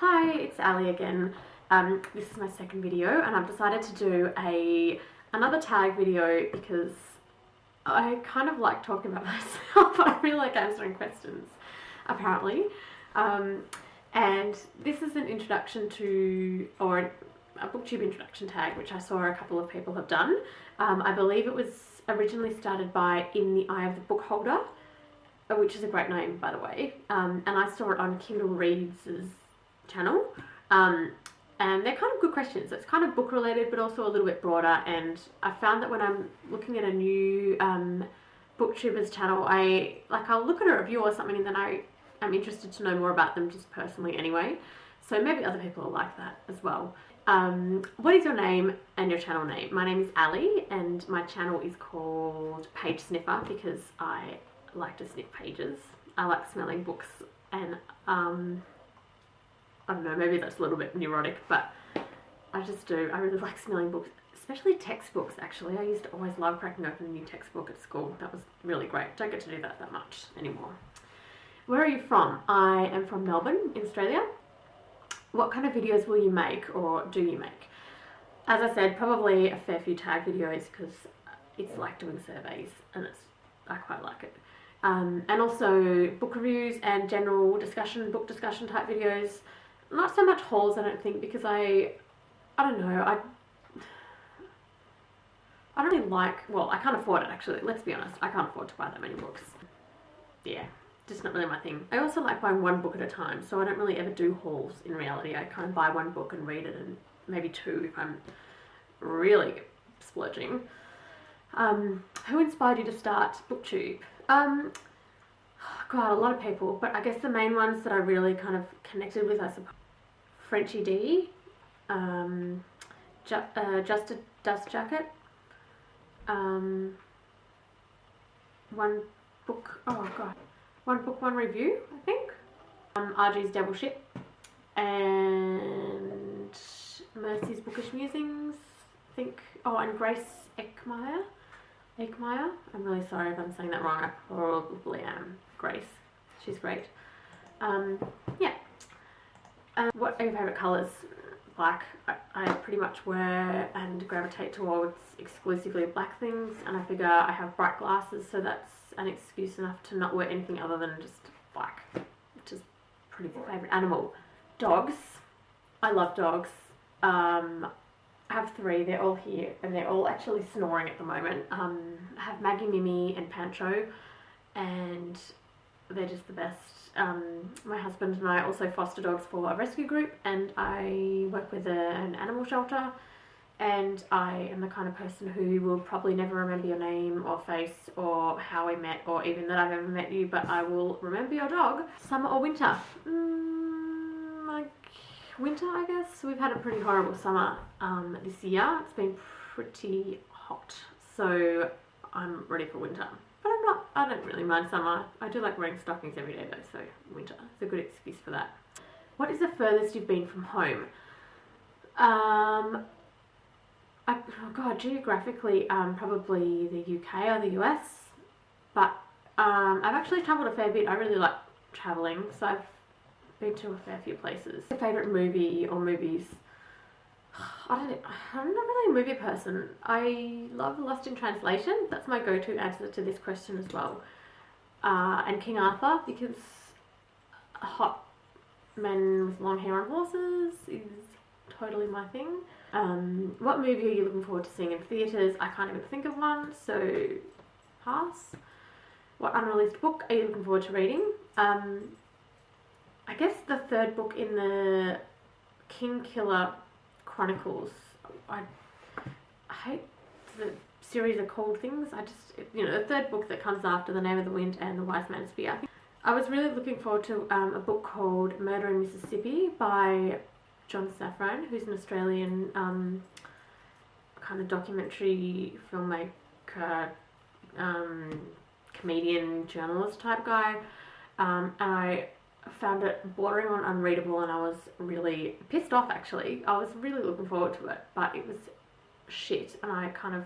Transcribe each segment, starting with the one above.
Hi, it's Ali again. This is my second video and I've decided to do another tag video because I kind of like talking about myself. I really like answering questions, apparently. And this is an introduction to, or a Booktube Introduction Tag, which I saw a couple of people have done. I believe it was originally started by In the Eye of the Book Holder, which is a great name, by the way. And I saw it on Kindle Reads' channel. And they're kind of good questions. It's kind of book related, but also a little bit broader. And I found that when I'm looking at a new booktuber's channel, I'll look at a review or something, and then I'm interested to know more about them just personally anyway. So maybe other people will like that as well. What is your name and your channel name? My name is Ali, and my channel is called Page Sniffer because I like to sniff pages. I like smelling books, and I don't know, maybe that's a little bit neurotic, but I just do. I really like smelling books, especially textbooks, actually. I used to always love cracking open a new textbook at school. That was really great. Don't get to do that much anymore. Where are you from? I am from Melbourne, in Australia. What kind of videos will you make, or do you make? As I said, probably a fair few tag videos because it's like doing surveys, and I quite like it. And also book reviews and general discussion, book discussion type videos. Not so much hauls, I don't think, because I don't know, I don't really like, well, I can't afford it actually, let's be honest, I can't afford to buy that many books. Yeah, just not really my thing. I also like buying one book at a time, so I don't really ever do hauls in reality. I kind of buy one book and read it, and maybe two if I'm really splurging. Who inspired you to start Booktube? God, a lot of people, but I guess the main ones that I really kind of connected with, I suppose, Frenchie D, Just a Dust Jacket, One Book, oh God, One Book, One Review, I think, RG's Devil Ship, and Mercy's Bookish Musings, I think, oh, and Grace Ekmeyer. I'm really sorry if I'm saying that wrong. I probably am. Grace. She's great. Yeah. What are your favourite colours? Black. I pretty much wear and gravitate towards exclusively black things, and I figure I have bright glasses, so that's an excuse enough to not wear anything other than just black, which is pretty favourite animal. Dogs. I love dogs. I have three, they're all here, and they're all actually snoring at the moment. I have Maggie, Mimi, and Pancho, and they're just the best. My husband and I also foster dogs for a rescue group, and I work with an animal shelter, and I am the kind of person who will probably never remember your name or face or how we met or even that I've ever met you, but I will remember your dog. Summer or winter? Winter, I guess. We've had a pretty horrible summer this year. It's been pretty hot, so I'm ready for winter. But I don't really mind summer. I do like wearing stockings every day though, so winter is a good excuse for that. What is the furthest you've been from home? Oh God, geographically, probably the UK or the US, but I've actually travelled a fair bit. I really like travelling, so I've been to a fair few places. Your favourite movie or movies? I'm not really a movie person. I love Lost in Translation. That's my go-to answer to this question as well. And King Arthur, because hot men with long hair on horses is totally my thing. What movie are you looking forward to seeing in theatres? I can't even think of one, so pass. What unreleased book are you looking forward to reading? I guess the third book in the Kingkiller Chronicles. I hate the series of called things. The third book that comes after The Name of the Wind and The Wise Man's Fear. I was really looking forward to a book called Murder in Mississippi by John Safran, who's an Australian kind of documentary filmmaker, comedian, journalist type guy. And I found it bordering on unreadable, and I was really pissed off actually. I was really looking forward to it, but it was shit, and I kind of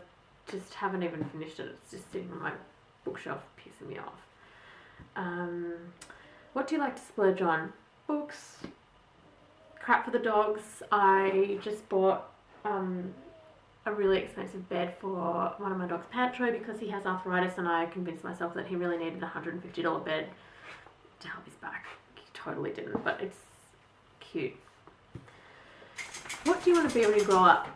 just haven't even finished it. It's just sitting on my bookshelf pissing me off. What do you like to splurge on? Books, for the dogs, I just bought a really expensive bed for one of my dogs, Pantro, because he has arthritis, and I convinced myself that he really needed a $150 bed to help his back. He totally didn't, but it's cute. What do you want to be when you grow up?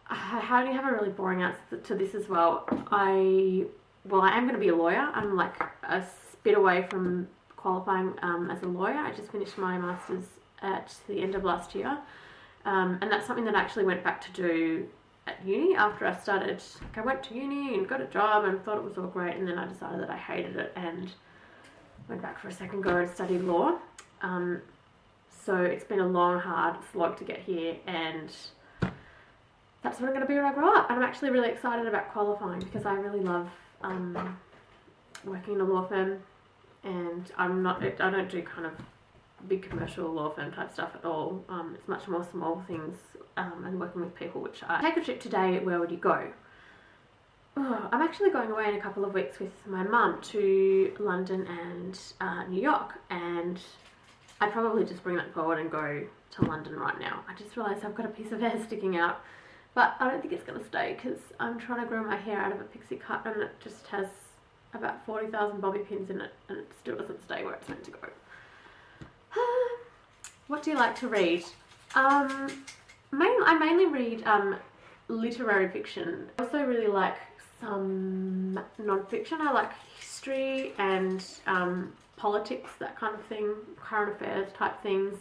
How do you have a really boring answer to this as well? I am going to be a lawyer. I'm like a bit away from qualifying as a lawyer. I just finished my master's at the end of last year. And that's something that I actually went back to do at uni after I started. Like, I went to uni and got a job and thought it was all great, and then I decided that I hated it and went back for a second go and studied law. So it's been a long, hard slog to get here, and that's what I'm going to be when I grow up. And I'm actually really excited about qualifying because I really love working in a law firm, and I don't do kind of big commercial law firm type stuff at all. It's much more small things and working with people, which I take a trip today. Where would you go? Oh, I'm actually going away in a couple of weeks with my mum to London and New York, and I'd probably just bring that forward and go to London right now. I just realised I've got a piece of hair sticking out, but I don't think it's going to stay because I'm trying to grow my hair out of a pixie cut, and it just has about 40,000 bobby pins in it, and it still doesn't stay where it's meant to go. What do you like to read? I mainly read literary fiction. I also really like some non-fiction. I like history and politics, that kind of thing, current affairs type things.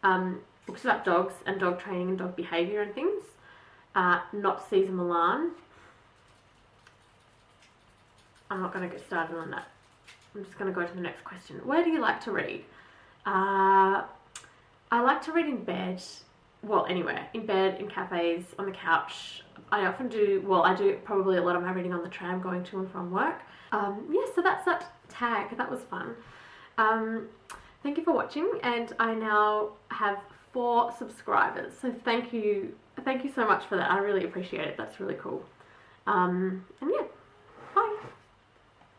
Books about dogs and dog training and dog behaviour and things. Not Caesar Milan. I'm not going to get started on that. I'm just going to go to the next question. Where do you like to read? I like to read in bed. Well, anywhere. In bed, in cafes, on the couch. I often do, I do probably a lot of my reading on the tram going to and from work. Yeah, so that's that tag. That was fun. Thank you for watching, and I now have 4 subscribers. So thank you so much for that. I really appreciate it. That's really cool. And yeah.